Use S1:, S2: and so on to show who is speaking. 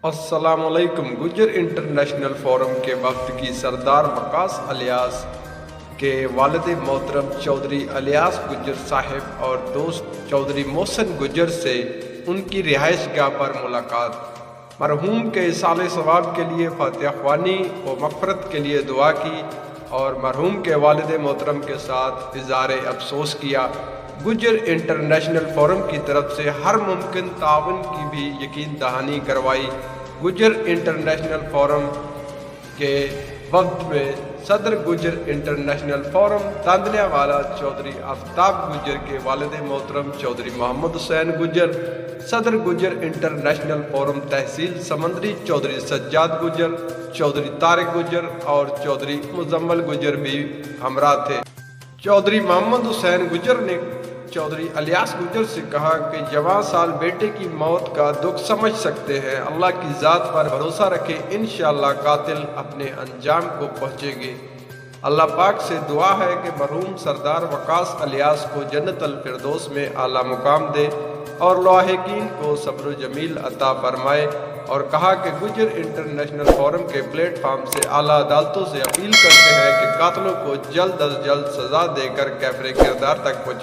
S1: السلام علیکم۔ گجر international forum کے وفد کی سردار وقاص الیاس کے والد محترم چوہدری الیاس گجر صاحب اور دوست چوہدری محسن گجر سے ان کی رہائش گاہ پر ملاقات۔ مرحوم کے ایصال ثواب کے لیے فاتحہ خوانی و مغفرت کے لیے دعا کی اور مرحوم کے والد محترم کے ساتھ اظہار افسوس کیا۔ گجر انٹرنیشنل فورم کی طرف سے ہر ممکن تعاون کی بھی یقین دہانی کروائی۔ گجر انٹرنیشنل فورم کے وفد میں صدر گجر انٹرنیشنل فورم تاندنیا والا چوہدری آفتاب گجر کے والد محترم چوہدری محمد حسین گجر، صدر گجر انٹرنیشنل فورم تحصیل سمندری چوہدری سجاد گجر، چوہدری طارق گجر اور چوہدری مزمل گجر بھی ہمراہ تھے۔ چوہدری محمد حسین گجر نے چوہدری الیاس گجر سے کہا کہ جوان سال بیٹے کی موت کا دکھ سمجھ سکتے ہیں، اللہ کی ذات پر بھروسہ رکھیں، انشاءاللہ قاتل اپنے انجام کو پہنچیں گے۔ اللہ پاک سے دعا ہے کہ مرحوم سردار وقاص الیاس کو جنت الفردوس میں اعلیٰ مقام دے اور لاحقین کو صبر و جمیل عطا فرمائے، اور کہا کہ گجر انٹرنیشنل فورم کے پلیٹ فارم سے اعلیٰ عدالتوں سے اپیل کرتے ہیں کہ قاتلوں کو جلد از جلد سزا دے کر کیفر کردار تک پہنچائے۔